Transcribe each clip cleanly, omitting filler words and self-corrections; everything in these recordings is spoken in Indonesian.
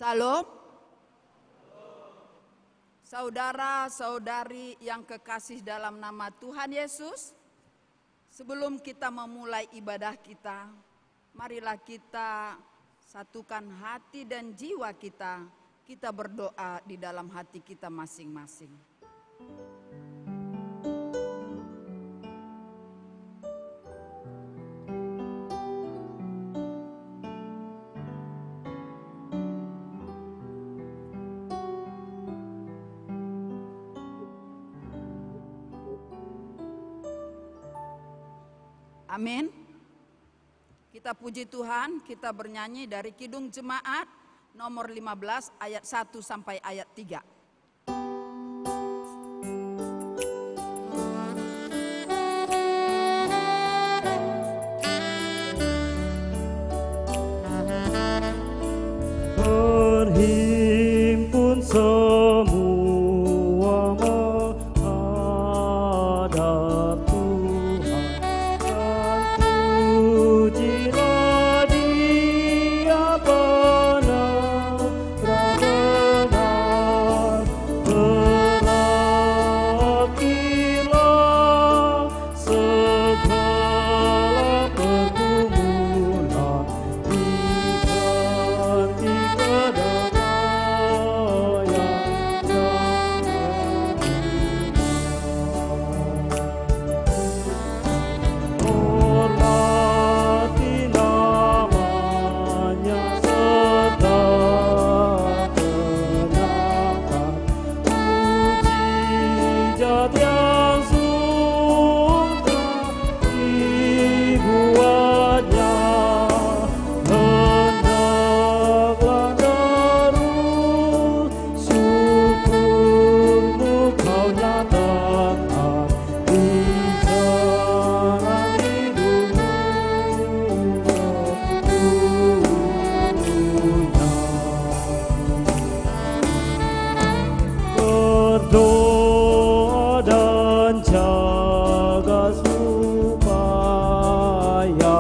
Salam. Saudara-saudari yang kekasih dalam nama Tuhan Yesus, sebelum kita memulai ibadah kita, marilah kita satukan hati dan jiwa kita. Kita berdoa di dalam hati kita masing-masing. Amin. Kita puji Tuhan, kita bernyanyi dari Kidung Jemaat nomor 15 ayat 1 sampai ayat 3. Berhimpun semua menghadap Tuhan, dan pujilah Dia benar-benar. Berakhirlah segala pergumulan, diganti hormati namanya serta kenakan mujizat yang sudah dibuatnya. Hendaklah terus syukurmu kau nyatakan di jalan hidupmu berdoa dan jaga supaya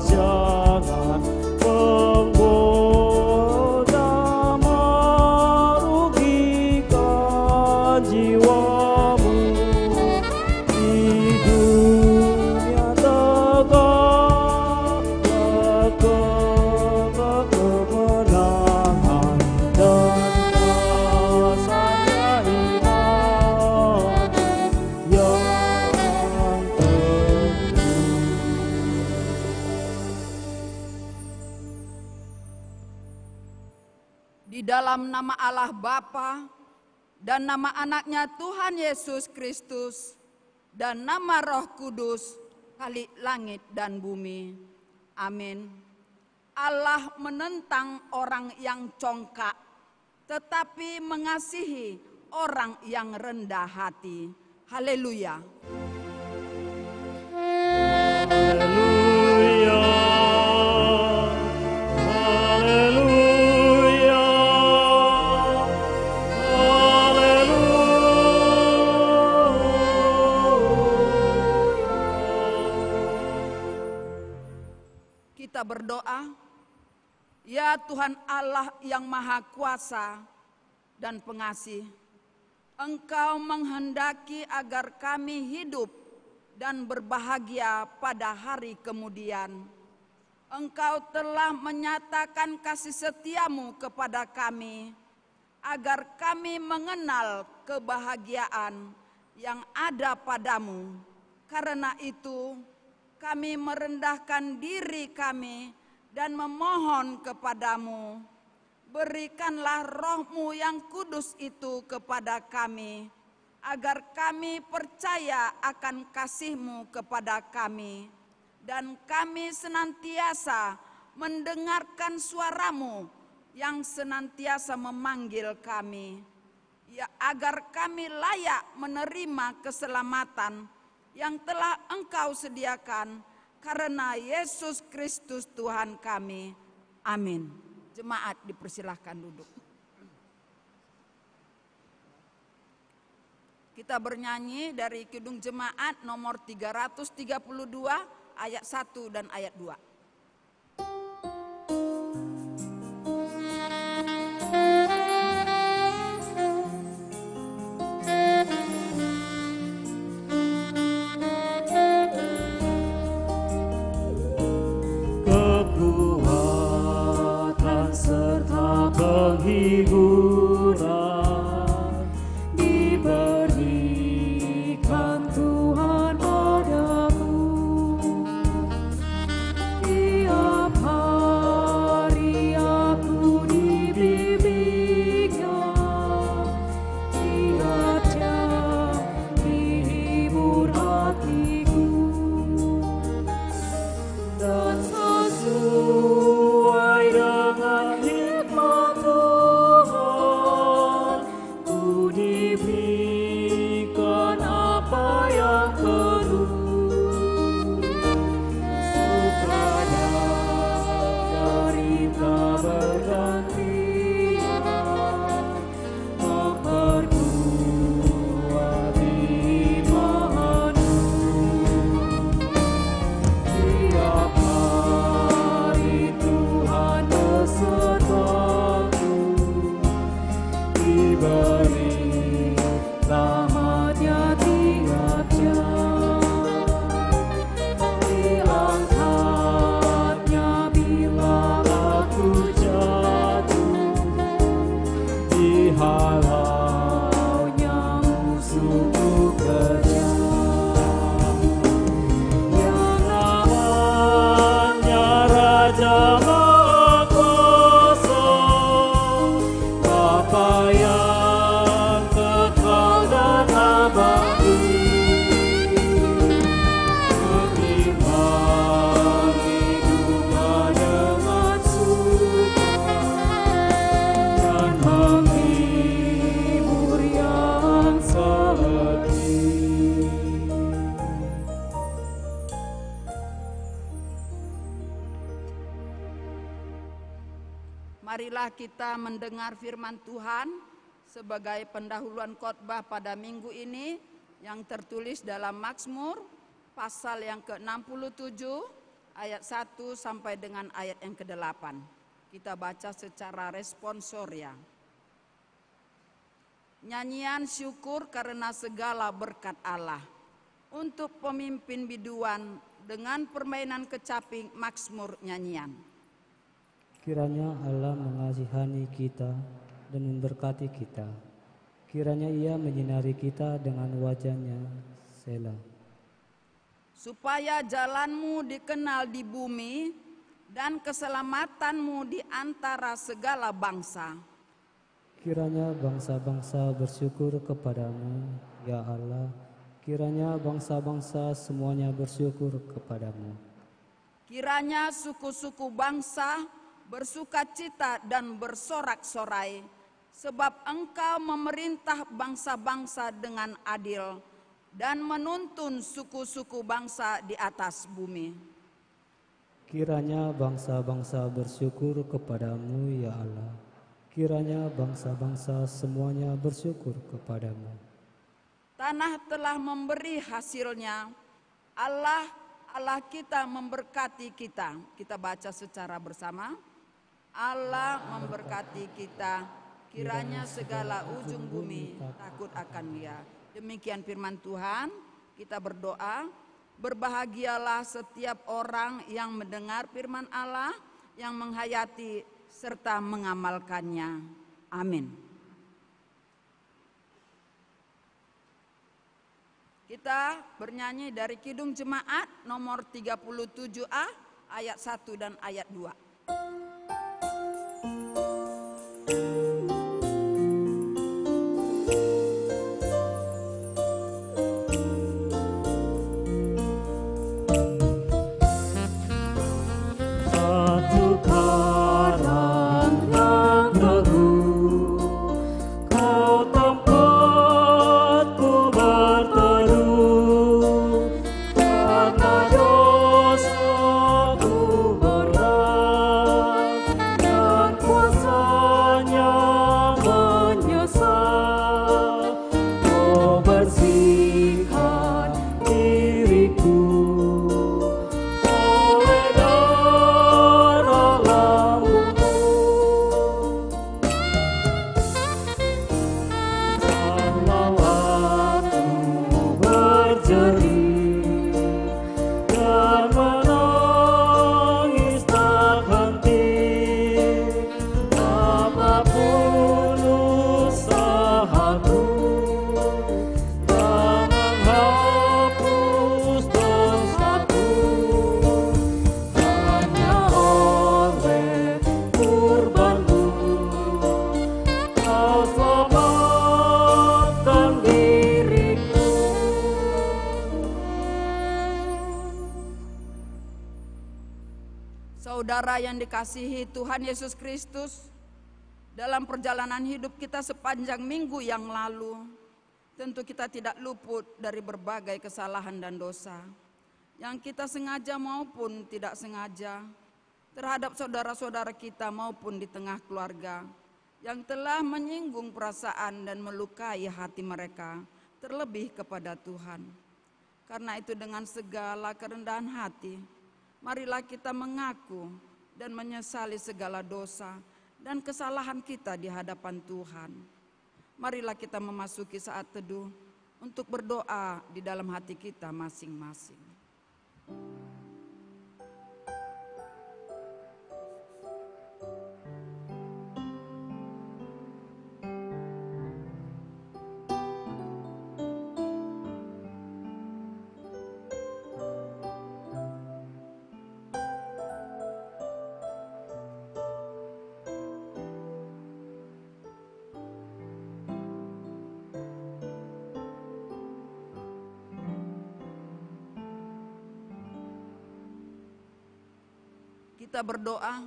jangan menggoda merugikan jiwamu di dunia tegaklah kemenangan dan kasarnya iman yang teguh. Di dalam nama Allah Bapa dan nama anaknya Tuhan Yesus Kristus dan nama Roh Kudus, Khalik langit dan bumi. Amin. Allah menentang orang yang congkak, tetapi mengasihi orang yang rendah hati. Haleluya. Haleluya, haleluya, haleluya. Kita berdoa, ya Tuhan Allah yang Maha Kuasa dan Pengasih, Engkau menghendaki agar kami hidup dan berbahagia pada hari kemudian. Engkau telah menyatakan kasih setiamu kepada kami, agar kami mengenal kebahagiaan yang ada padamu. Karena itu, kami merendahkan diri kami dan memohon kepadamu, berikanlah Roh-Mu yang kudus itu kepada kami, agar kami percaya akan kasih-Mu kepada kami, dan kami senantiasa mendengarkan suara-Mu yang senantiasa memanggil kami, ya, agar kami layak menerima keselamatan yang telah Engkau sediakan karena Yesus Kristus Tuhan kami. Amin. Jemaat dipersilahkan duduk. Kita bernyanyi dari Kidung Jemaat nomor 332 ayat 1 dan ayat 2. hiburan diberikan Tuhan padamu. Tiap hari aku dibimbingnya, tiap jam dihibur hatiku, dan sesuai dengan hikmat Tuhan ku diberikan apa yang perlu, supaya derita bergantian memperkuat imanmu. Tiap hari Tuhan besertaku, diberi rahmat-Nya tiap jam, diangkat-Nya bila aku jatuh, dihalau-Nya musuhku kejam. Yang namanya Raja Maha Kuasa, Bapa yang kekal dan abadi, menimbang hidupnya dengan suka dan menghibur yang sedih. Marilah kita mendengar firman Tuhan sebagai pendahuluan khotbah pada minggu ini yang tertulis dalam Mazmur pasal yang ke-67 ayat 1 sampai dengan ayat yang ke-8. Kita baca secara responsoria. Nyanyian syukur karena segala berkat Allah. Untuk pemimpin biduan dengan permainan kecapi Mazmur nyanyian. Kiranya Allah mengasihani kita dan memberkati kita. Kiranya Ia menyinari kita dengan wajah-Nya. Selah. Supaya jalanmu dikenal di bumi dan keselamatanmu di antara segala bangsa. Kiranya bangsa-bangsa bersyukur kepadamu, ya Allah. Kiranya bangsa-bangsa semuanya bersyukur kepadamu. Kiranya suku-suku bangsa bersukacita dan bersorak-sorai, sebab Engkau memerintah bangsa-bangsa dengan adil dan menuntun suku-suku bangsa di atas bumi. Kiranya bangsa-bangsa bersyukur kepadamu, ya Allah. Kiranya bangsa-bangsa semuanya bersyukur kepadamu. Tanah telah memberi hasilnya, Allah kita memberkati kita. Kita baca secara bersama. Allah memberkati kita, kiranya segala ujung bumi takut akan Dia. Demikian firman Tuhan. Kita berdoa. Berbahagialah setiap orang yang mendengar firman Allah, yang menghayati serta mengamalkannya. Amin. Kita bernyanyi dari Kidung Jemaat nomor 37A ayat 1 dan ayat 2. Satu karang yang teguh, Kau tempatku berteduh, karena dosaku berat. Saudara yang dikasihi Tuhan Yesus Kristus, dalam perjalanan hidup kita sepanjang minggu yang lalu, tentu kita tidak luput dari berbagai kesalahan dan dosa yang kita sengaja maupun tidak sengaja terhadap saudara-saudara kita maupun di tengah keluarga yang telah menyinggung perasaan dan melukai hati mereka, terlebih kepada Tuhan. Karena itu dengan segala kerendahan hati, marilah kita mengaku dan menyesali segala dosa dan kesalahan kita di hadapan Tuhan. Marilah kita memasuki saat teduh untuk berdoa di dalam hati kita masing-masing. Kita berdoa.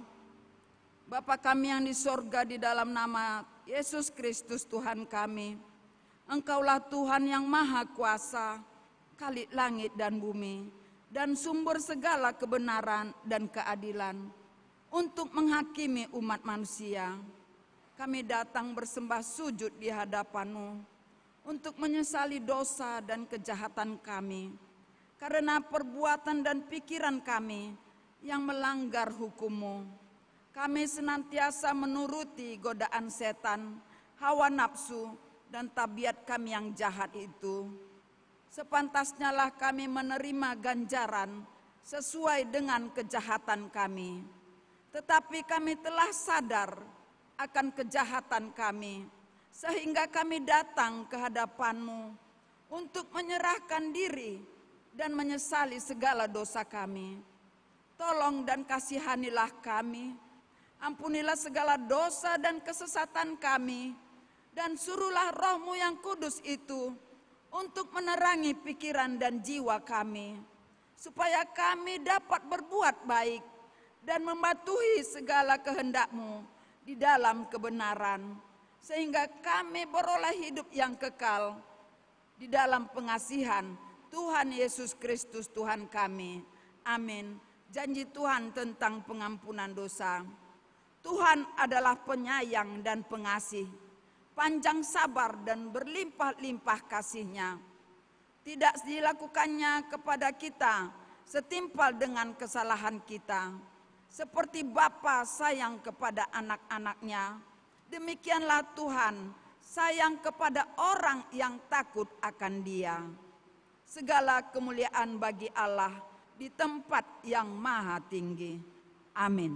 Bapa kami yang di sorga, di dalam nama Yesus Kristus Tuhan kami, Engkaulah Tuhan yang maha kuasa, Khalik langit dan bumi, dan sumber segala kebenaran dan keadilan untuk menghakimi umat manusia. Kami datang bersembah sujud di hadapan-Mu untuk menyesali dosa dan kejahatan kami, karena perbuatan dan pikiran kami yang melanggar hukum-Mu. Kami senantiasa menuruti godaan setan, hawa nafsu, dan tabiat kami yang jahat itu. Sepantasnya lah kami menerima ganjaran sesuai dengan kejahatan kami. Tetapi kami telah sadar akan kejahatan kami, sehingga kami datang ke hadapan-Mu untuk menyerahkan diri dan menyesali segala dosa kami. Tolong dan kasihanilah kami, ampunilah segala dosa dan kesesatan kami, dan suruhlah Roh-Mu yang kudus itu untuk menerangi pikiran dan jiwa kami, supaya kami dapat berbuat baik dan mematuhi segala kehendak-Mu di dalam kebenaran, sehingga kami beroleh hidup yang kekal di dalam pengasihan Tuhan Yesus Kristus Tuhan kami. Amin. Janji Tuhan tentang pengampunan dosa. Tuhan adalah penyayang dan pengasih, panjang sabar dan berlimpah-limpah kasih-Nya. Tidak dilakukannya kepada kita setimpal dengan kesalahan kita. Seperti Bapa sayang kepada anak-anak-Nya, demikianlah Tuhan sayang kepada orang yang takut akan Dia. Segala kemuliaan bagi Allah di tempat yang maha tinggi. Amin.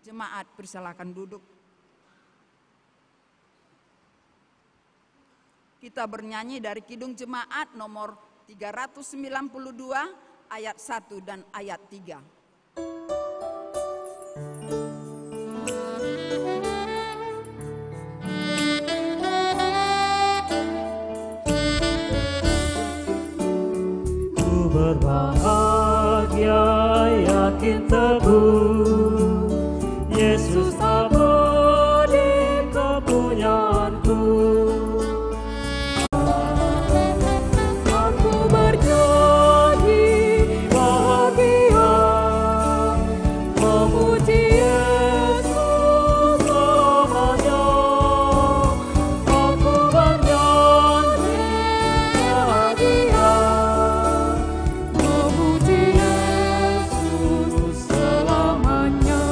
Jemaat persilakan duduk. Kita bernyanyi dari Kidung Jemaat nomor 392 ayat 1 dan ayat 3. Ku berbahagia, yakin teguh, Yesus abadi kepunyaanku. Aku bernyanyi bahagia, memuji Yesus selamanya. Aku bernyanyi bahagia, memuji Yesus selamanya.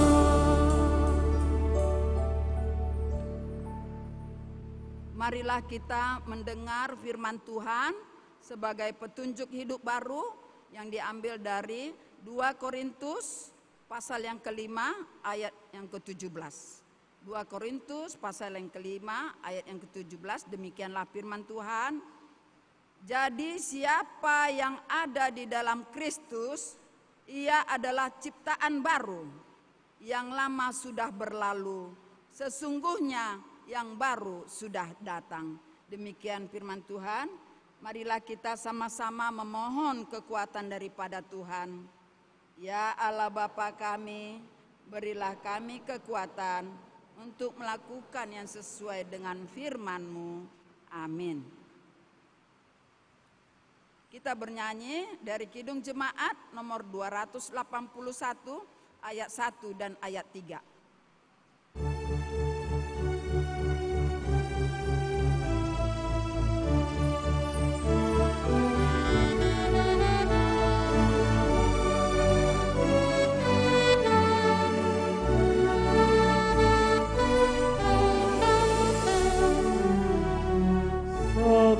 Marilah kita mendengar firman Tuhan sebagai petunjuk hidup baru yang diambil dari 2 Korintus pasal yang kelima ayat yang ke-17. 2 Korintus pasal yang kelima ayat yang ke-17, demikianlah firman Tuhan. Jadi siapa yang ada di dalam Kristus, ia adalah ciptaan baru. Yang lama sudah berlalu, sesungguhnya yang baru sudah datang. Demikian firman Tuhan. Marilah kita sama-sama memohon kekuatan daripada Tuhan. Ya Allah Bapa kami, Berilah kami kekuatan untuk melakukan yang sesuai dengan firman-Mu. Amin. Kita bernyanyi dari Kidung Jemaat nomor 281 ayat 1 dan ayat 3.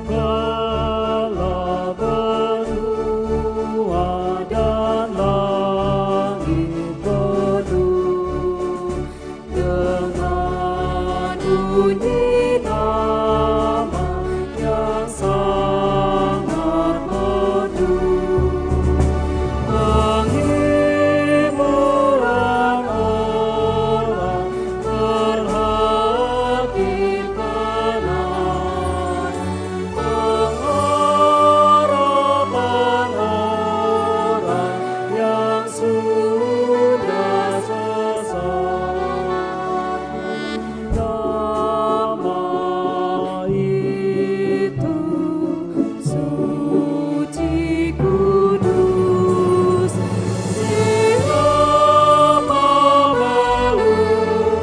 Segala benua dan langit penuh dengan bunyi nama yang sangat merdu, menghibur orang terhati penat, pengharapan orang yang sudah sesat. Nama itu suci kudus, Dia belum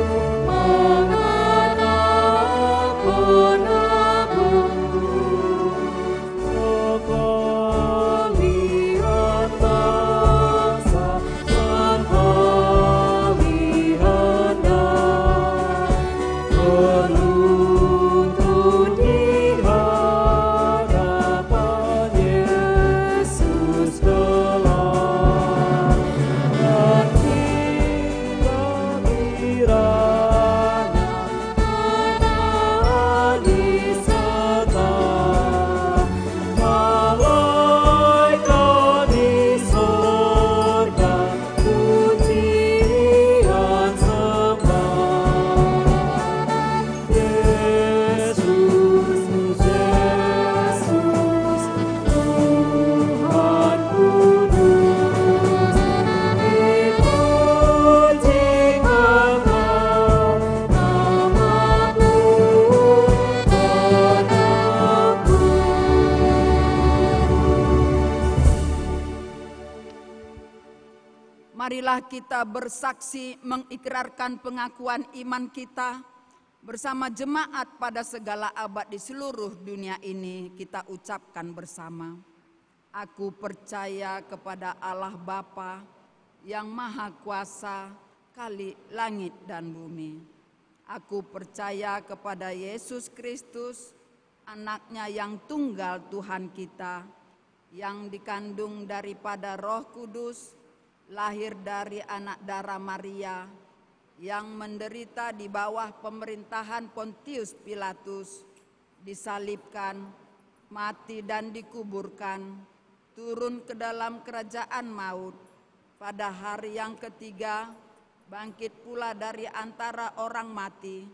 mengenal penebus. Sekalian bangsa menghami hendak berlutut di hadapan Yesus kelak, dan kita kiranya ada di serta malaikat di surga, pujian sembah. Yesus, Yesus, Tuhan kudus, dipuji kekal nama-Mu penebus. Marilah kita bersaksi mengikrarkan pengakuan iman kita bersama jemaat pada segala abad di seluruh dunia ini. Kita ucapkan bersama. Aku percaya kepada Allah Bapa yang Maha Kuasa, Khalik langit dan bumi. Aku percaya kepada Yesus Kristus, Anak-Nya yang tunggal Tuhan kita, yang dikandung daripada Roh Kudus, lahir dari anak darah Maria, yang menderita di bawah pemerintahan Pontius Pilatus, disalibkan, mati dan dikuburkan, turun ke dalam kerajaan maut, pada hari yang ketiga bangkit pula dari antara orang mati,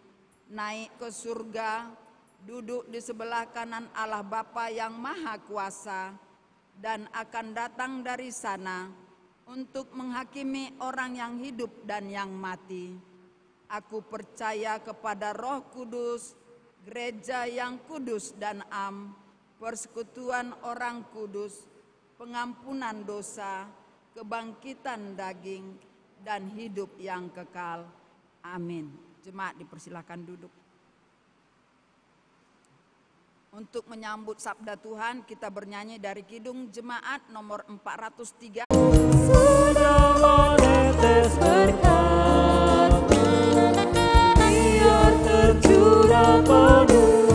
naik ke surga, duduk di sebelah kanan Allah Bapa yang Maha Kuasa, dan akan datang dari sana untuk menghakimi orang yang hidup dan yang mati. Aku percaya kepada Roh Kudus, gereja yang kudus dan am, persekutuan orang kudus, pengampunan dosa, kebangkitan daging, dan hidup yang kekal. Amin. Jemaat dipersilakan duduk. Untuk menyambut sabda Tuhan, kita bernyanyi dari Kidung Jemaat nomor 403. Sudah menetes berkat, biar tercurah penuh,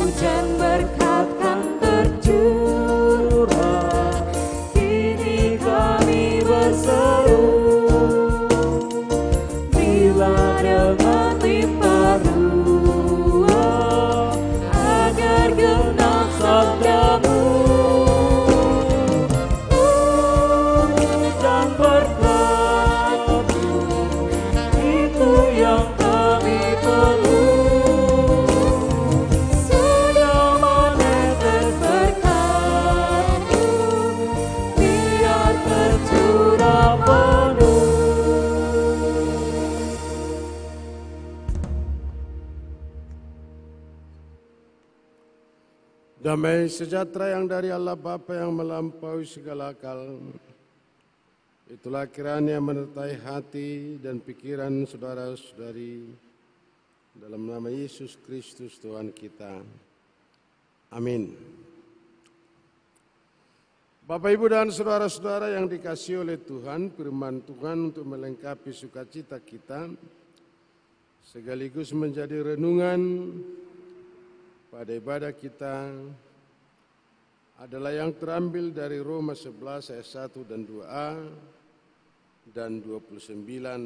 hujan berkat kan tercurah, kini kami berseru, bila dengan limpah ruah, agar genap sabda-Mu. Damai sejahtera yang dari Allah Bapa yang melampaui segala akal, itulah kiranya menyertai hati dan pikiran saudara-saudari dalam nama Yesus Kristus Tuhan kita. Amin. Bapak, Ibu, dan saudara-saudara yang dikasihi oleh Tuhan, firman Tuhan untuk melengkapi sukacita kita, sekaligus menjadi renungan pada ibadah kita adalah yang terambil dari Roma 11 ayat 1 dan 2a dan 29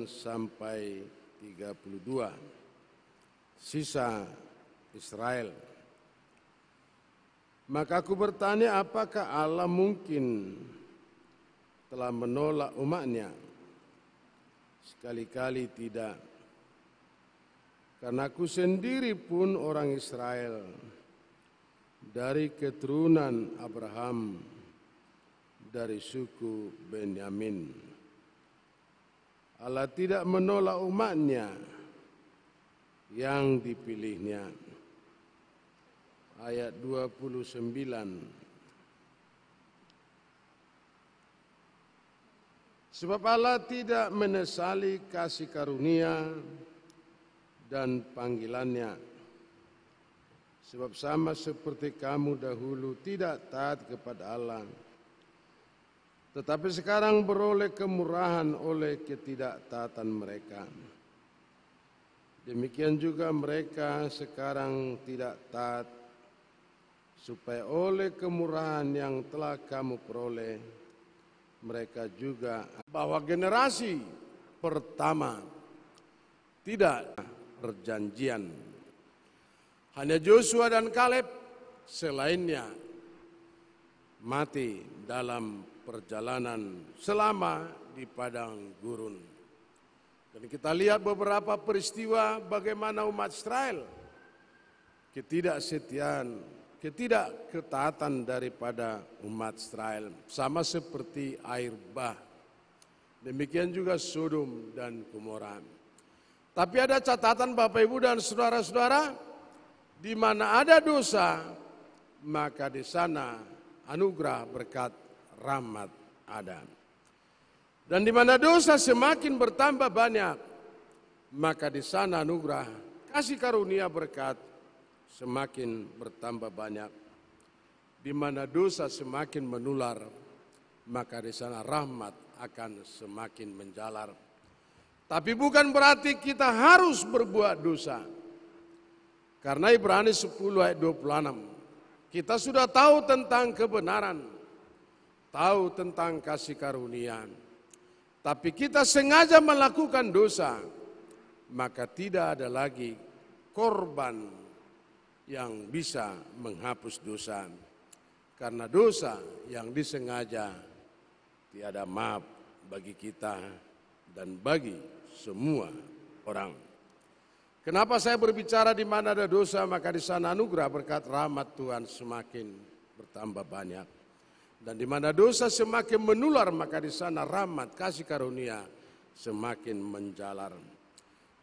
sampai 32. Sisa Israel. Maka aku bertanya, apakah Allah mungkin telah menolak umatnya? Sekali-kali tidak. Karena aku sendiri pun orang Israel, dari keturunan Abraham, dari suku Benyamin. Allah tidak menolak umatnya yang dipilihnya. Ayat 29. Sebab Allah tidak menyesali kasih karunia dan panggilannya. Sebab sama seperti kamu dahulu tidak taat kepada Allah, tetapi sekarang beroleh kemurahan oleh ketidaktaatan mereka. Demikian juga mereka sekarang tidak taat, supaya oleh kemurahan yang telah kamu peroleh, mereka juga bahwa generasi pertama tidak perjanjian. Hanya Joshua dan Kaleb, selainnya mati dalam perjalanan selama di padang gurun. Dan kita lihat beberapa peristiwa bagaimana umat Israel ketidakketaatan daripada umat Israel, sama seperti air bah. Demikian juga Sodom dan Gomora. Tapi ada catatan Bapak, Ibu, dan saudara-saudara, di mana ada dosa, maka di sana anugerah, berkat, rahmat ada. Dan di mana dosa semakin bertambah banyak, maka di sana anugerah, kasih karunia, berkat semakin bertambah banyak. Di mana dosa semakin menular, maka di sana rahmat akan semakin menjalar. Tapi bukan berarti kita harus berbuat dosa. Karena Ibrani 10 ayat 26, kita sudah tahu tentang kebenaran, tahu tentang kasih karunia. Tapi kita sengaja melakukan dosa, maka tidak ada lagi korban yang bisa menghapus dosa. Karena dosa yang disengaja tiada maaf bagi kita dan bagi semua orang. Kenapa saya berbicara di mana ada dosa, maka di sana anugerah, berkat, rahmat Tuhan semakin bertambah banyak. Dan di mana dosa semakin menular, maka di sana rahmat, kasih karunia semakin menjalar.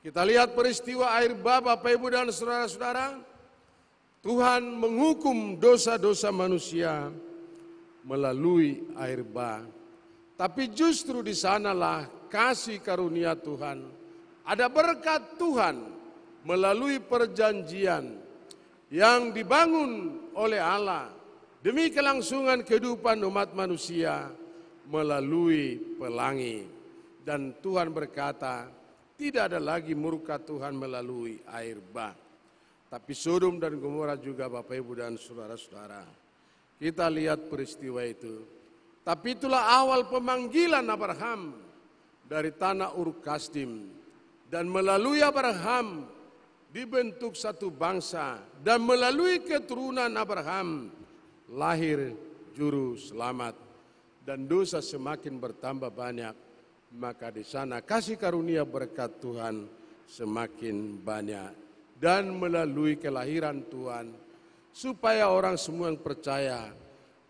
Kita lihat peristiwa air bah, Bapak, Ibu, dan saudara-saudara. Tuhan menghukum dosa-dosa manusia melalui air bah. Tapi justru di sanalah kasih karunia Tuhan, ada berkat Tuhan melalui perjanjian yang dibangun oleh Allah demi kelangsungan kehidupan umat manusia melalui pelangi. Dan Tuhan berkata, tidak ada lagi murka Tuhan melalui air bah. Tapi Sodom dan Gomora juga, Bapak, Ibu, dan saudara-saudara, kita lihat peristiwa itu. Tapi itulah awal pemanggilan Abraham dari tanah Ur Kasdim. Dan melalui Abraham dibentuk satu bangsa. Dan melalui keturunan Abraham lahir juru selamat. Dan dosa semakin bertambah banyak, maka di sana kasih karunia, berkat Tuhan semakin banyak. Dan melalui kelahiran Tuhan, supaya orang semua yang percaya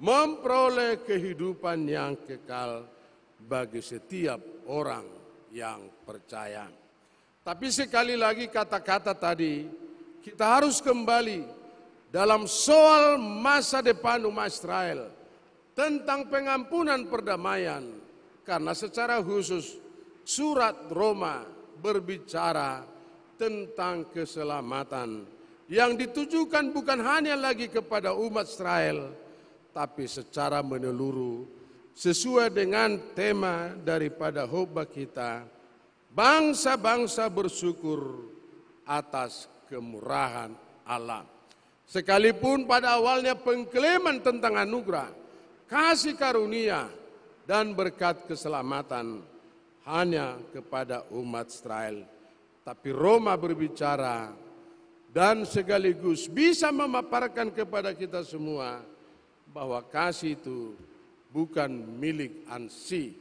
memperoleh kehidupan yang kekal bagi setiap orang yang percaya. Tapi sekali lagi kata-kata tadi, kita harus kembali dalam soal masa depan umat Israel tentang pengampunan perdamaian, karena secara khusus surat Roma berbicara tentang keselamatan yang ditujukan bukan hanya lagi kepada umat Israel, tapi secara menyeluruh sesuai dengan tema daripada khotbah kita, bangsa-bangsa bersyukur atas kemurahan Allah. Sekalipun pada awalnya pengklaim tentang anugerah, kasih karunia, dan berkat keselamatan hanya kepada umat Israel, tapi Roma berbicara dan sekaligus bisa memaparkan kepada kita semua bahwa kasih itu bukan milik ansi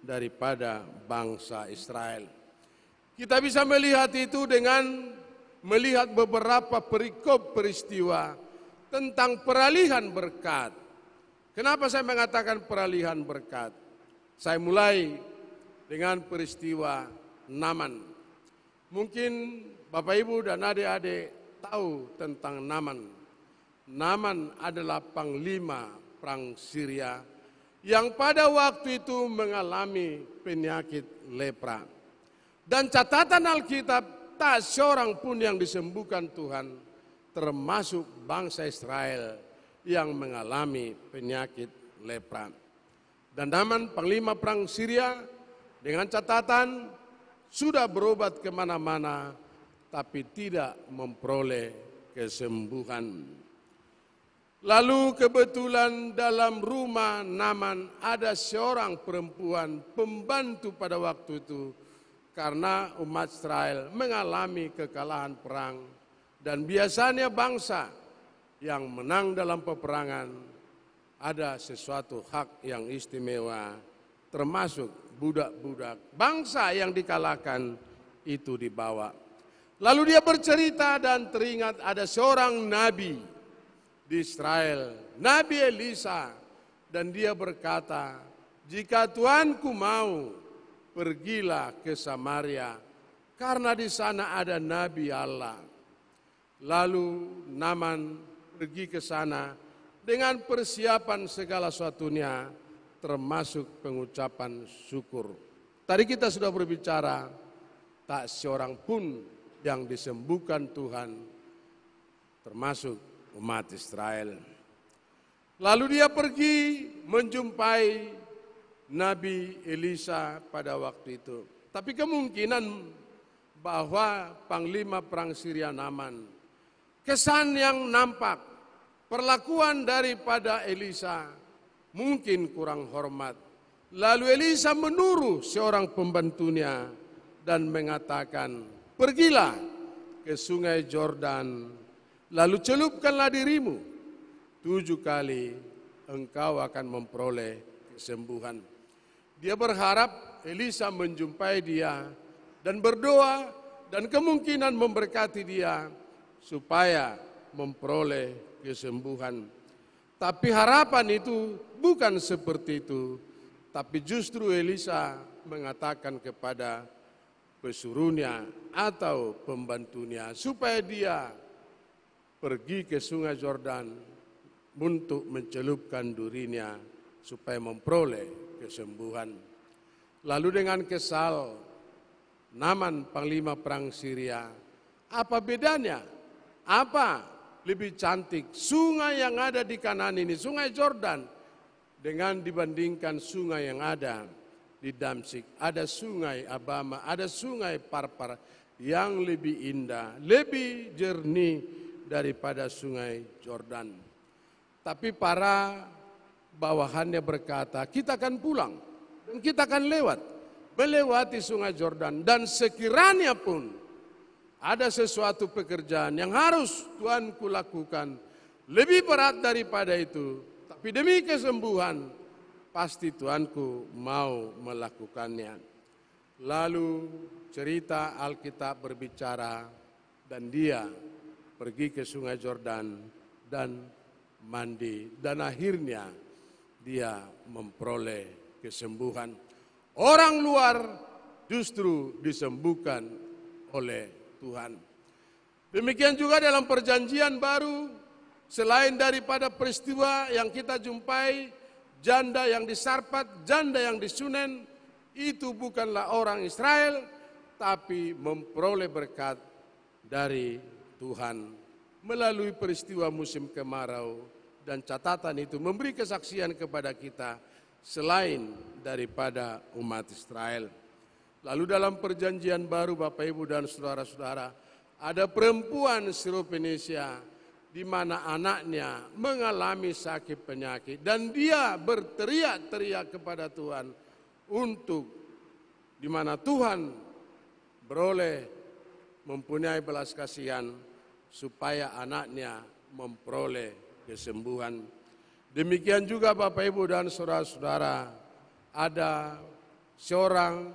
daripada bangsa Israel. Kita bisa melihat itu dengan melihat beberapa perikop peristiwa tentang peralihan berkat. Kenapa saya mengatakan peralihan berkat? Saya mulai dengan peristiwa Naaman. Mungkin Bapak Ibu dan adik-adik tahu tentang Naaman. Naaman adalah panglima perang Syria yang pada waktu itu mengalami penyakit lepra. Dan catatan Alkitab, tak seorang pun yang disembuhkan Tuhan, termasuk bangsa Israel yang mengalami penyakit lepra. Dan Naaman panglima perang Syria dengan catatan sudah berobat kemana-mana, tapi tidak memperoleh kesembuhan. Lalu kebetulan dalam rumah Naaman ada seorang perempuan pembantu pada waktu itu, karena umat Israel mengalami kekalahan perang. Dan biasanya bangsa yang menang dalam peperangan ada sesuatu hak yang istimewa, termasuk budak-budak bangsa yang dikalahkan itu dibawa. Lalu dia bercerita dan teringat ada seorang nabi di Israel, Nabi Elisa, dan dia berkata, jika Tuanku mau, pergilah ke Samaria, karena di sana ada Nabi Allah. Lalu Naaman pergi ke sana dengan persiapan segala sesuatunya, termasuk pengucapan syukur. Tadi kita sudah berbicara, tak seorang pun yang disembuhkan Tuhan, termasuk umat Israel. Lalu dia pergi menjumpai Nabi Elisa pada waktu itu. Tapi kemungkinan bahwa panglima perang Syria Naaman, kesan yang nampak, perlakuan daripada Elisa mungkin kurang hormat. Lalu Elisa menyuruh seorang pembantunya dan mengatakan, pergilah ke sungai Yordan, lalu celupkanlah dirimu 7 kali, engkau akan memperoleh kesembuhan. Dia berharap Elisa menjumpai dia dan berdoa dan kemungkinan memberkati dia supaya memperoleh kesembuhan. Tapi harapan itu bukan seperti itu, tapi justru Elisa mengatakan kepada pesuruhnya atau pembantunya supaya dia pergi ke sungai Yordan untuk mencelupkan dirinya supaya memperoleh kesembuhan. Lalu dengan kesal, Naaman panglima perang Syria, apa bedanya? Apa lebih cantik sungai yang ada di kanan ini, sungai Yordan, dengan dibandingkan sungai yang ada di Damsyik? Ada sungai Abama, ada sungai Parpar yang lebih indah, lebih jernih daripada sungai Yordan. Tapi para bawahannya berkata, kita akan pulang dan kita akan melewati sungai Yordan, dan sekiranya pun ada sesuatu pekerjaan yang harus Tuanku lakukan lebih berat daripada itu, tapi demi kesembuhan pasti Tuanku mau melakukannya. Lalu cerita Alkitab berbicara dan dia pergi ke sungai Yordan dan mandi, dan akhirnya dia memperoleh kesembuhan. Orang luar justru disembuhkan oleh Tuhan. Demikian juga dalam perjanjian baru, selain daripada peristiwa yang kita jumpai, janda yang di Sarpat, janda yang di Sunen, itu bukanlah orang Israel, tapi memperoleh berkat dari Tuhan melalui peristiwa musim kemarau, dan catatan itu memberi kesaksian kepada kita selain daripada umat Israel. Lalu dalam perjanjian baru Bapak Ibu dan saudara-saudara, ada perempuan Syro-Fenisia di mana anaknya mengalami sakit penyakit dan dia berteriak-teriak kepada Tuhan untuk di mana Tuhan beroleh mempunyai belas kasihan supaya anaknya memperoleh kesembuhan. Demikian juga Bapak Ibu dan saudara-saudara, ada seorang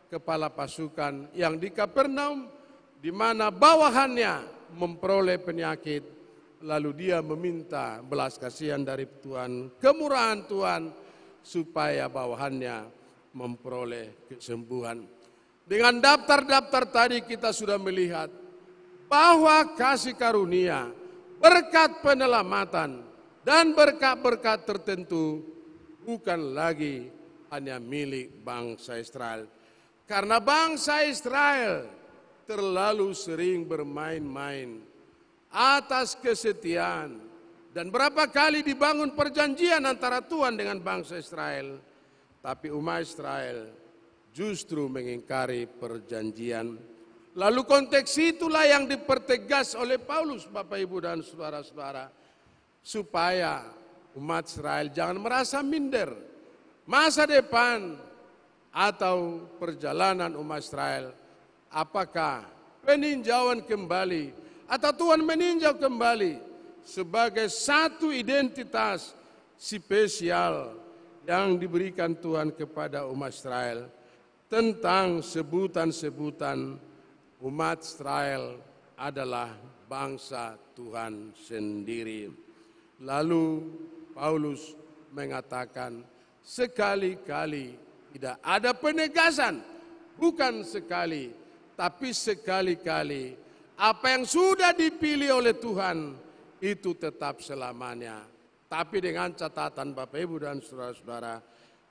kepala pasukan yang di Kapernaum di mana bawahannya memperoleh penyakit, lalu dia meminta belas kasihan dari Tuhan, kemurahan Tuhan supaya bawahannya memperoleh kesembuhan. Dengan daftar-daftar tadi kita sudah melihat bahwa kasih karunia, berkat penyelamatan, dan berkat-berkat tertentu bukan lagi hanya milik bangsa Israel. Karena bangsa Israel terlalu sering bermain-main atas kesetiaan. Dan berapa kali dibangun perjanjian antara Tuhan dengan bangsa Israel, tapi umat Israel justru mengingkari perjanjian. Lalu konteks itulah yang dipertegas oleh Paulus, Bapak Ibu dan saudara-saudara, supaya umat Israel jangan merasa minder. Masa depan atau perjalanan umat Israel, apakah peninjauan kembali atau Tuhan meninjau kembali sebagai satu identitas spesial yang diberikan Tuhan kepada umat Israel tentang sebutan-sebutan umat Israel adalah bangsa Tuhan sendiri. Lalu Paulus mengatakan sekali-kali tidak ada penegasan, bukan sekali, tapi sekali-kali apa yang sudah dipilih oleh Tuhan itu tetap selamanya. Tapi dengan catatan Bapak Ibu dan saudara-saudara,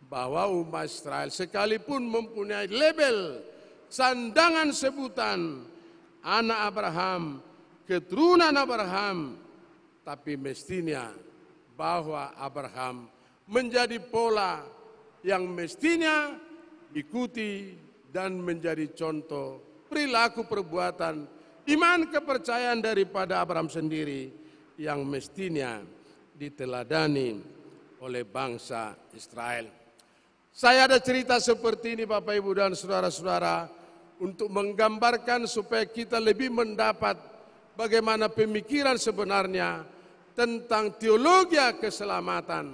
bahwa umat Israel sekalipun mempunyai label, sandangan sebutan anak Abraham, keturunan Abraham, tapi mestinya bahwa Abraham menjadi pola yang mestinya ikuti dan menjadi contoh perilaku perbuatan iman kepercayaan daripada Abraham sendiri yang mestinya diteladani oleh bangsa Israel. Saya ada cerita seperti ini Bapak Ibu dan saudara-saudara untuk menggambarkan supaya kita lebih mendapat bagaimana pemikiran sebenarnya tentang teologi keselamatan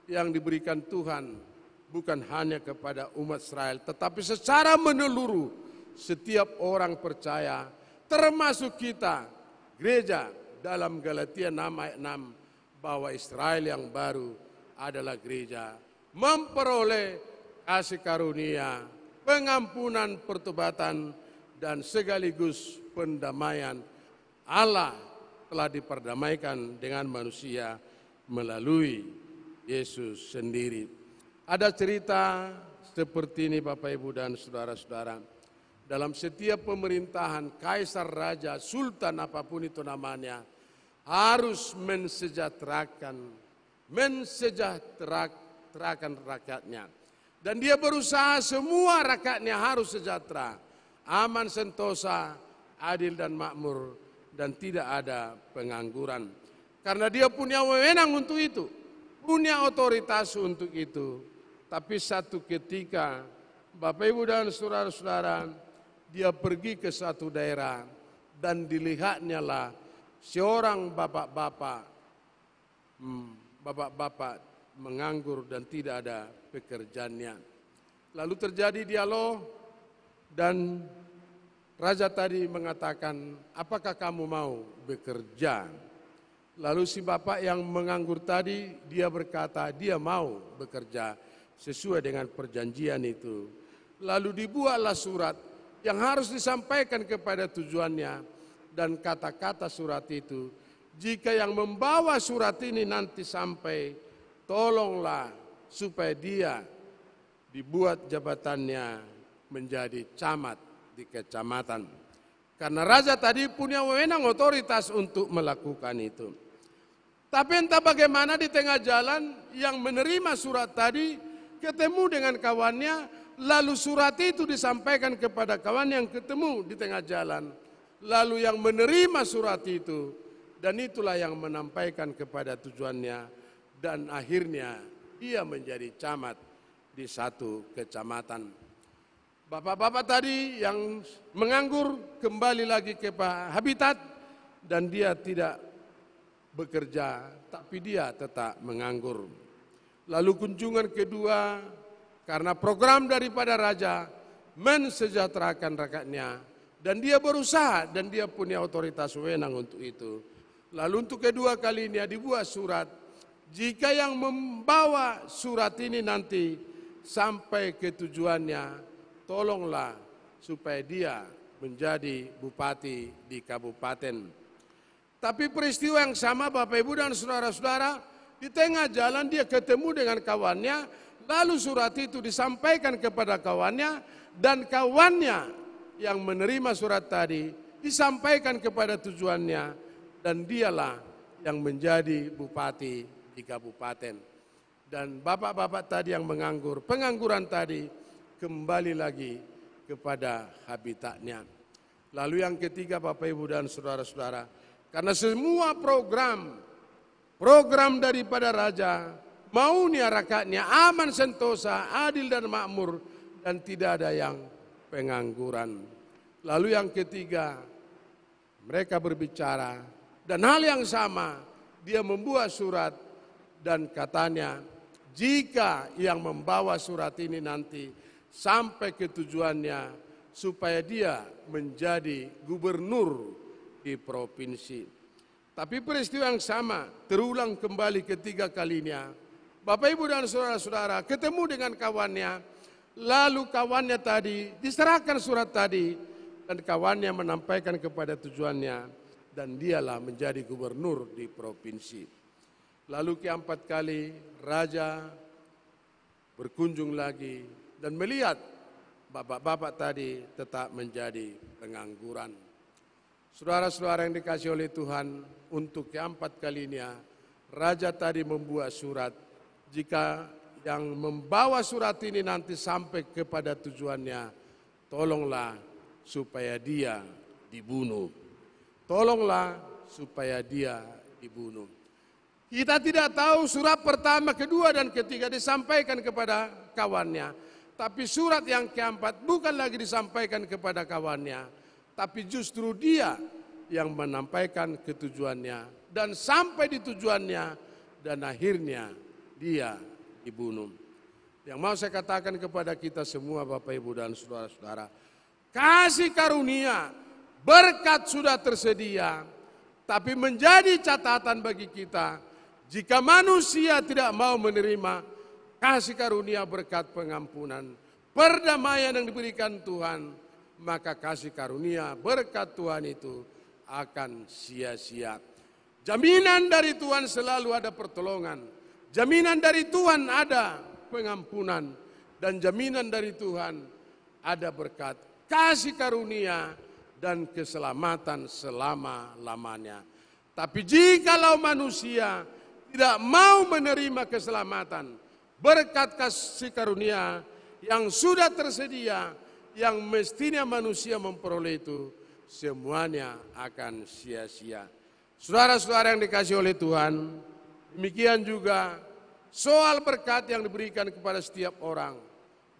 yang diberikan Tuhan bukan hanya kepada umat Israel tetapi secara menyeluruh setiap orang percaya termasuk kita gereja dalam Galatia 6 ayat 6 bahwa Israel yang baru adalah gereja memperoleh kasih karunia, pengampunan pertobatan dan sekaligus pendamaian. Allah telah diperdamaikan dengan manusia melalui Yesus sendiri. Ada cerita seperti ini Bapak Ibu dan saudara-saudara. Dalam setiap pemerintahan, kaisar, raja, sultan apapun itu namanya, harus mensejahterakan rakyatnya. Dan dia berusaha semua rakyatnya harus sejahtera, aman sentosa, adil dan makmur, dan tidak ada pengangguran. Karena dia punya wewenang untuk itu, punya otoritas untuk itu. Tapi satu ketika, Bapak Ibu dan saudara-saudara, dia pergi ke satu daerah dan dilihatnya lah seorang bapak-bapak menganggur dan tidak ada pekerjaannya. Lalu terjadi dialog dan raja tadi mengatakan, apakah kamu mau bekerja? Lalu si bapak yang menganggur tadi dia berkata dia mau bekerja sesuai dengan perjanjian itu. Lalu dibuatlah surat yang harus disampaikan kepada tujuannya dan kata-kata surat itu jika yang membawa surat ini nanti sampai, tolonglah supaya dia dibuat jabatannya menjadi camat di kecamatan. Karena raja tadi punya wewenang otoritas untuk melakukan itu. Tapi entah bagaimana di tengah jalan yang menerima surat tadi ketemu dengan kawannya, lalu surat itu disampaikan kepada kawan yang ketemu di tengah jalan. Lalu yang menerima surat itu, dan itulah yang menyampaikan kepada tujuannya, dan akhirnya ia menjadi camat di satu kecamatan. Bapak-bapak tadi yang menganggur kembali lagi ke habitat, dan dia tidak bekerja, tapi dia tetap menganggur. Lalu kunjungan kedua, karena program daripada raja mensejahterakan rakyatnya, dan dia berusaha dan dia punya otoritas wewenang untuk itu. Lalu untuk kedua kalinya dibuat surat, jika yang membawa surat ini nanti sampai ke tujuannya, tolonglah supaya dia menjadi bupati di kabupaten. Tapi peristiwa yang sama Bapak Ibu dan saudara-saudara, di tengah jalan dia ketemu dengan kawannya, lalu surat itu disampaikan kepada kawannya, dan kawannya yang menerima surat tadi disampaikan kepada tujuannya, dan dialah yang menjadi bupati di kabupaten. Dan bapak-bapak tadi yang menganggur, pengangguran tadi kembali lagi kepada habitatnya. Lalu yang ketiga Bapak Ibu dan saudara-saudara, karena semua program daripada raja, maunya rakyatnya aman sentosa, adil dan makmur, dan tidak ada yang pengangguran. Lalu yang ketiga, mereka berbicara, dan hal yang sama, dia membuat surat, dan katanya, jika yang membawa surat ini nanti sampai ke tujuannya, supaya dia menjadi gubernur di provinsi. Tapi peristiwa yang sama terulang kembali ketiga kalinya. Bapak Ibu dan saudara-saudara ketemu dengan kawannya, lalu kawannya tadi diserahkan surat tadi, dan kawannya menampaikan kepada tujuannya, dan dialah menjadi gubernur di provinsi. Lalu keempat kali raja berkunjung lagi dan melihat bapak-bapak tadi tetap menjadi pengangguran. Saudara-saudara yang dikasihi oleh Tuhan, untuk keempat kalinya raja tadi membuat surat, jika yang membawa surat ini nanti sampai kepada tujuannya, tolonglah supaya dia dibunuh. Tolonglah supaya dia dibunuh. Kita tidak tahu surat pertama, kedua, dan ketiga disampaikan kepada kawannya. Tapi surat yang keempat bukan lagi disampaikan kepada kawannya, tapi justru dia yang menampaikan ke tujuannya, dan sampai di tujuannya, dan akhirnya dia dibunuh. Yang mau saya katakan kepada kita semua Bapak Ibu dan saudara-saudara, kasih karunia, berkat sudah tersedia, tapi menjadi catatan bagi kita, jika manusia tidak mau menerima kasih karunia berkat pengampunan, perdamaian yang diberikan Tuhan, maka kasih karunia berkat Tuhan itu akan sia-sia. Jaminan dari Tuhan selalu ada pertolongan, jaminan dari Tuhan ada pengampunan, dan jaminan dari Tuhan ada berkat, kasih karunia, dan keselamatan selama-lamanya. Tapi jikalau manusia tidak mau menerima keselamatan, berkat kasih karunia yang sudah tersedia, yang mestinya manusia memperoleh itu, semuanya akan sia-sia. Saudara-saudara yang dikasihi oleh Tuhan, demikian juga soal berkat yang diberikan kepada setiap orang,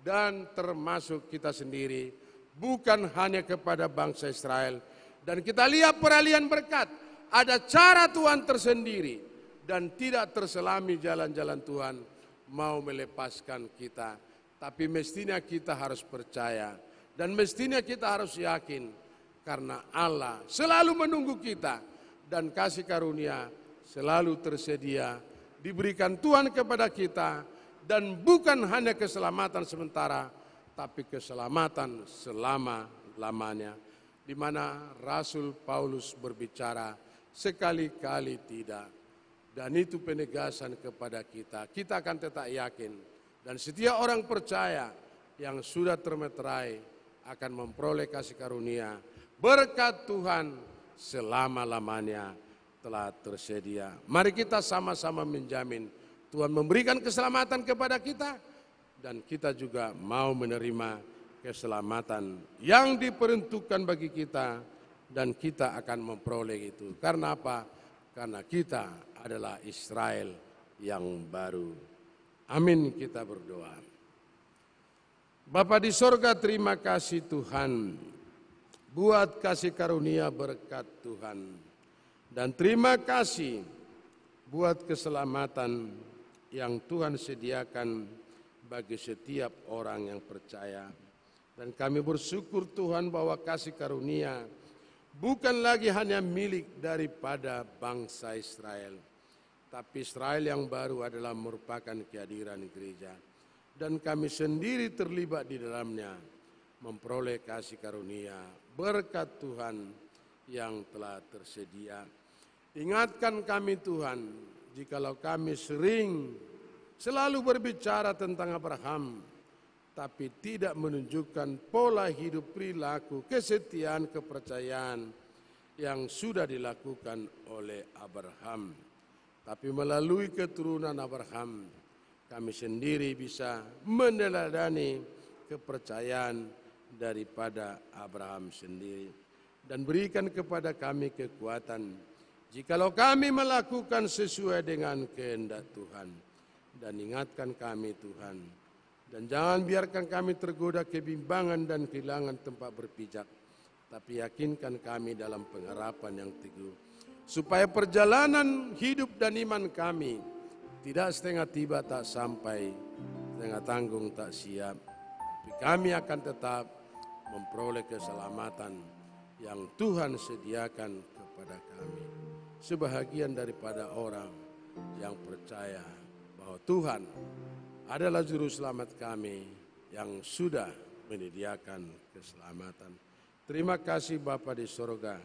dan termasuk kita sendiri, bukan hanya kepada bangsa Israel. Dan kita lihat peralihan berkat, ada cara Tuhan tersendiri, dan tidak terselami jalan-jalan Tuhan mau melepaskan kita. Tapi mestinya kita harus percaya, dan mestinya kita harus yakin, karena Allah selalu menunggu kita, dan kasih karunia selalu tersedia, diberikan Tuhan kepada kita, dan bukan hanya keselamatan sementara, tapi keselamatan selama-lamanya. Di mana Rasul Paulus berbicara, Sekali-kali tidak. Dan itu penegasan kepada kita. Kita akan tetap yakin. Dan setiap orang percaya yang sudah termeterai akan memperoleh kasih karunia. Berkat Tuhan selama-lamanya telah tersedia. Mari kita sama-sama menjamin Tuhan memberikan keselamatan kepada kita. Dan kita juga mau menerima keselamatan yang diperuntukkan bagi kita. Dan kita akan memperoleh itu. Karena apa? Karena kita adalah Israel yang baru. Amin, kita berdoa. Bapa di sorga, terima kasih Tuhan buat kasih karunia berkat Tuhan. Dan terima kasih buat keselamatan yang Tuhan sediakan bagi setiap orang yang percaya. Dan kami bersyukur Tuhan bahwa kasih karunia bukan lagi hanya milik daripada bangsa Israel. Tapi Israel yang baru adalah merupakan kehadiran gereja. Dan kami sendiri terlibat di dalamnya. Memperoleh kasih karunia berkat Tuhan yang telah tersedia. Ingatkan kami Tuhan, jikalau kami selalu berbicara tentang Abraham. Tapi tidak menunjukkan pola hidup, perilaku, kesetiaan, kepercayaan yang sudah dilakukan oleh Abraham. Tapi melalui keturunan Abraham, kami sendiri bisa meneladani kepercayaan daripada Abraham sendiri. Dan berikan kepada kami kekuatan, jikalau kami melakukan sesuai dengan kehendak Tuhan. Dan ingatkan kami Tuhan, dan jangan biarkan kami tergoda kebimbangan dan kehilangan tempat berpijak. Tapi yakinkan kami dalam pengharapan yang teguh. Supaya perjalanan hidup dan iman kami tidak setengah tiba tak sampai, setengah tanggung tak siap. Tapi kami akan tetap memperoleh keselamatan yang Tuhan sediakan kepada kami. Sebahagian daripada orang yang percaya bahwa Tuhan adalah juru selamat kami yang sudah menyediakan keselamatan. Terima kasih Bapa di sorga,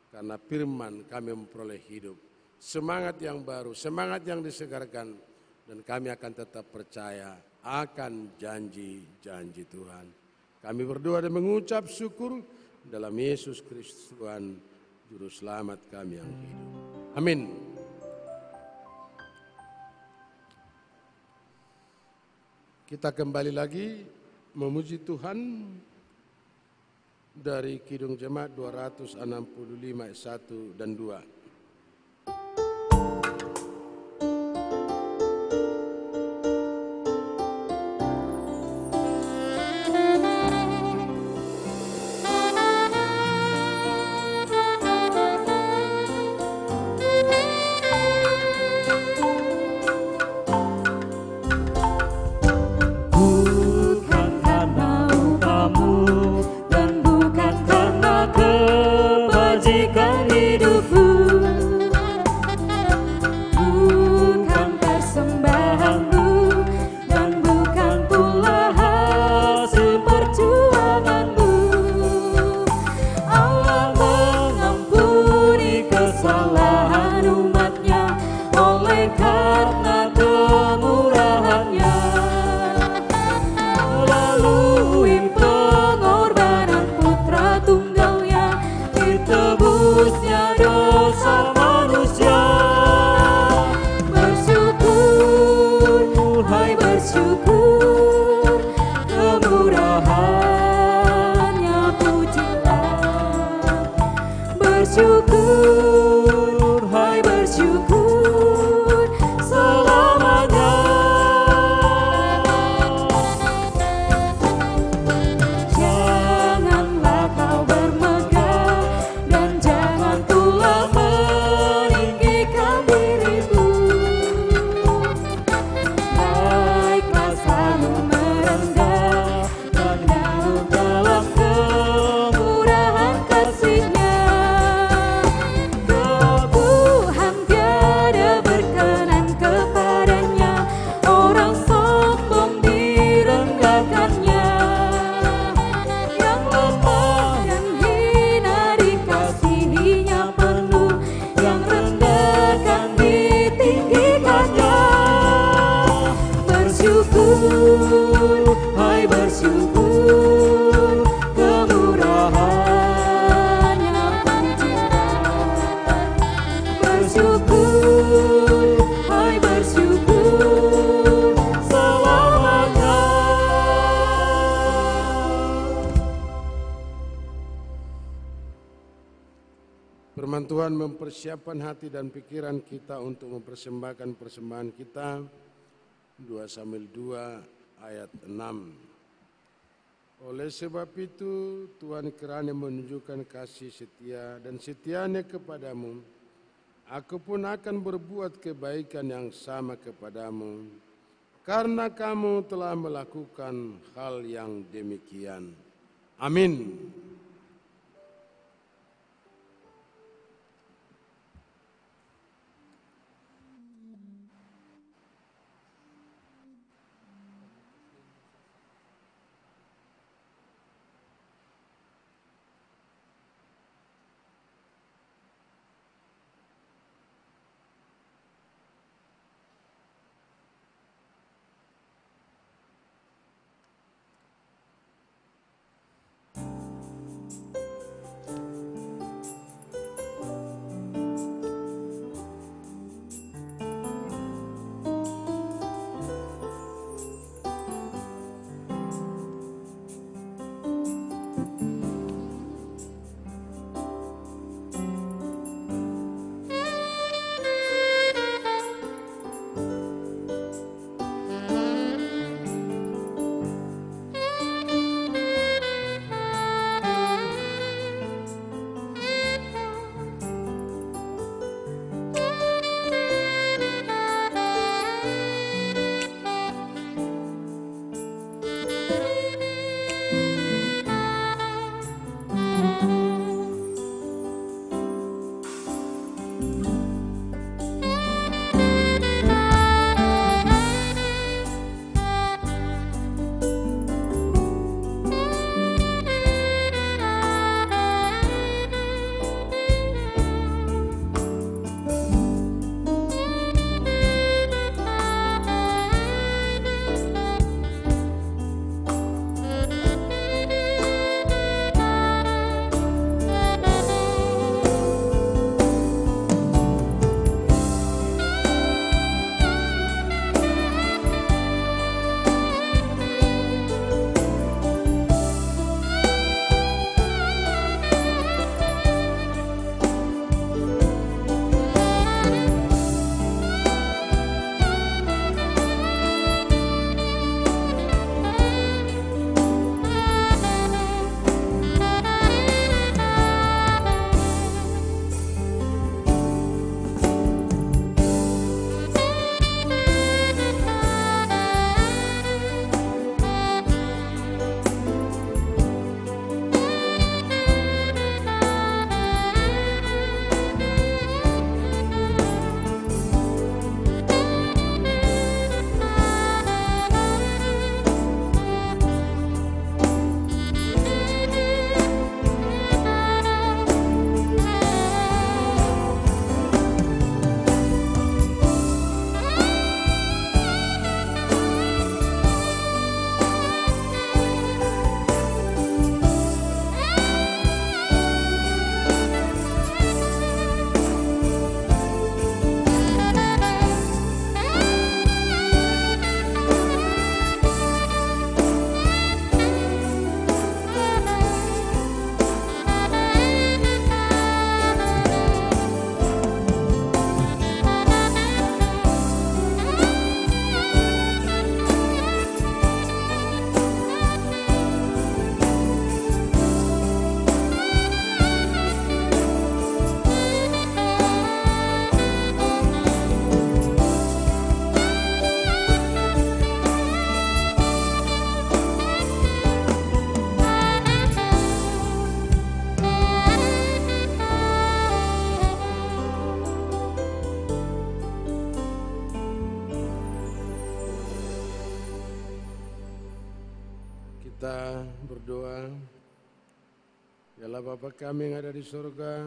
karena firman kami memperoleh hidup. Semangat yang baru, semangat yang disegarkan. Dan kami akan tetap percaya akan janji-janji Tuhan. Kami berdoa dan mengucap syukur dalam Yesus Kristus Tuhan, Juru Selamat kami yang hidup. Amin. Kita kembali lagi memuji Tuhan dari Kidung Jemaat 265 ayat 1 dan 2. Yang Firman Tuhan mempersiapkan hati dan pikiran kita untuk mempersembahkan persembahan kita. 2 Samuel 2 ayat 6. Oleh sebab itu Tuhan kiranya menunjukkan kasih setia dan setianya kepadamu. Aku pun akan berbuat kebaikan yang sama kepadamu, karena kamu telah melakukan hal yang demikian. Amin. Kita berdoa. Ya Bapa kami yang ada di surga,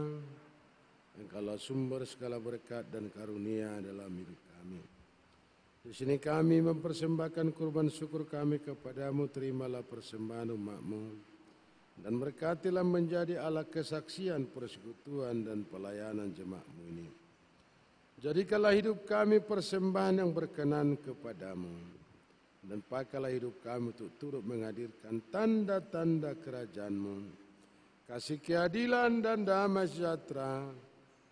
Engkaulah sumber segala berkat dan karunia dalam hidup kami. Di sini kami mempersembahkan kurban syukur kami kepadamu, terimalah persembahan umat-Mu, dan berkatilah menjadi alat kesaksian, persekutuan dan pelayanan jemaat-Mu ini. Jadikanlah hidup kami persembahan yang berkenan kepadamu, dan pakailah hidup kami untuk turut menghadirkan tanda-tanda kerajaan-Mu, kasih keadilan dan damai sejahtera,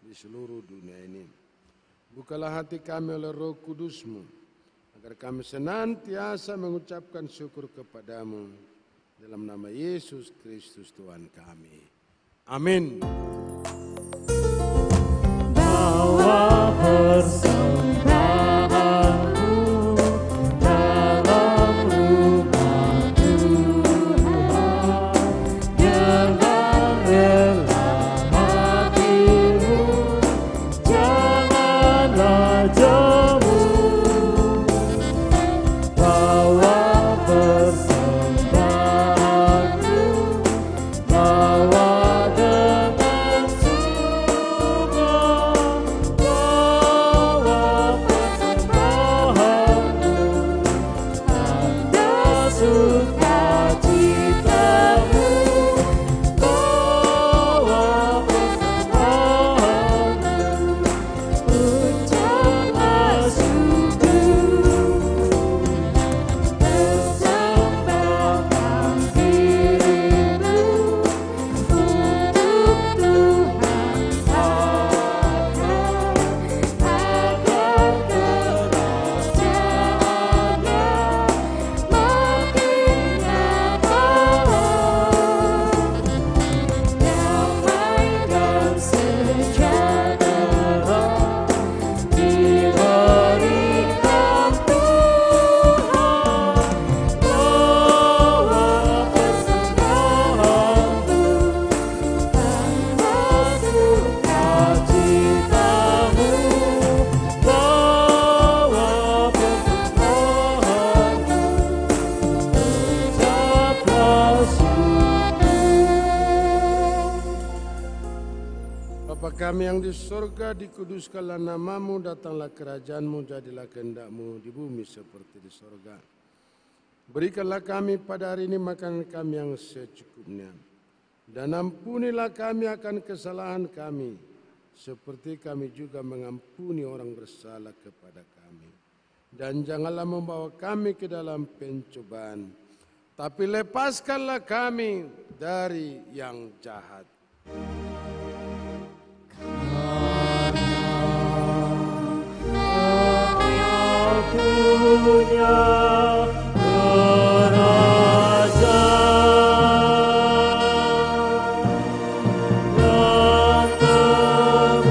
di seluruh dunia ini. Bukalah hati kami oleh Roh Kudus-Mu, agar kami senantiasa mengucapkan syukur kepadamu. Dalam nama Yesus Kristus Tuhan kami. Amin. Bawa persembahanmu dalam rumah Tuhan, dengan rela hatimu, janganlah jemu. Bawa persembahanmu, bawa dengan sungguh, bawa persembahanmu, tanda sukacitamu, bawa persembahanmu, ucaplah syukur, persembahkan dirimu untuk Tuhan Bapa, agar kerajaannya makin nyata. Damai dan sejahtera diberikan Tuhan, bawa persembahanmu, tanda sukacitamu, bawa persembahanmu, ucaplah Bapa kami yang di surga, dikuduskanlah namamu, datanglah kerajaanmu, jadilah kehendakmu di bumi seperti di surga. Berikanlah kami pada hari ini makanan kami yang secukupnya. Dan ampunilah kami akan kesalahan kami, seperti kami juga mengampuni orang bersalah kepada kami. Dan janganlah membawa kami ke dalam pencobaan, tapi lepaskanlah kami dari yang jahat. punya kerajaan dan kekuasaan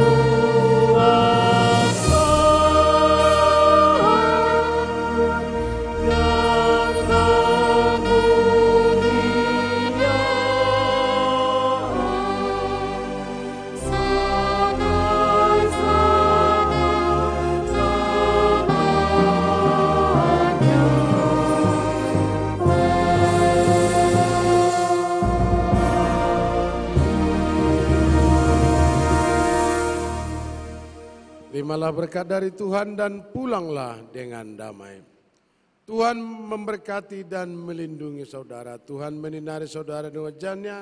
dan kemuliaan Terimalah berkat dari Tuhan dan pulanglah dengan damai. Tuhan memberkati dan melindungi saudara. Tuhan menyinari saudara dengan wajah-Nya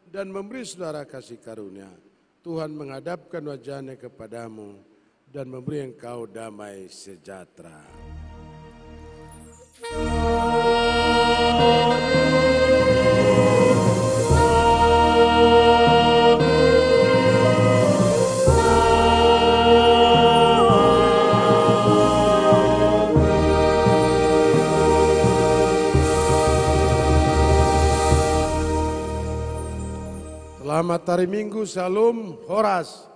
dan memberi saudara kasih karunia. Tuhan menghadapkan wajah-Nya kepadamu dan memberi engkau damai sejahtera. Selamat hari Minggu, Salam, Horas.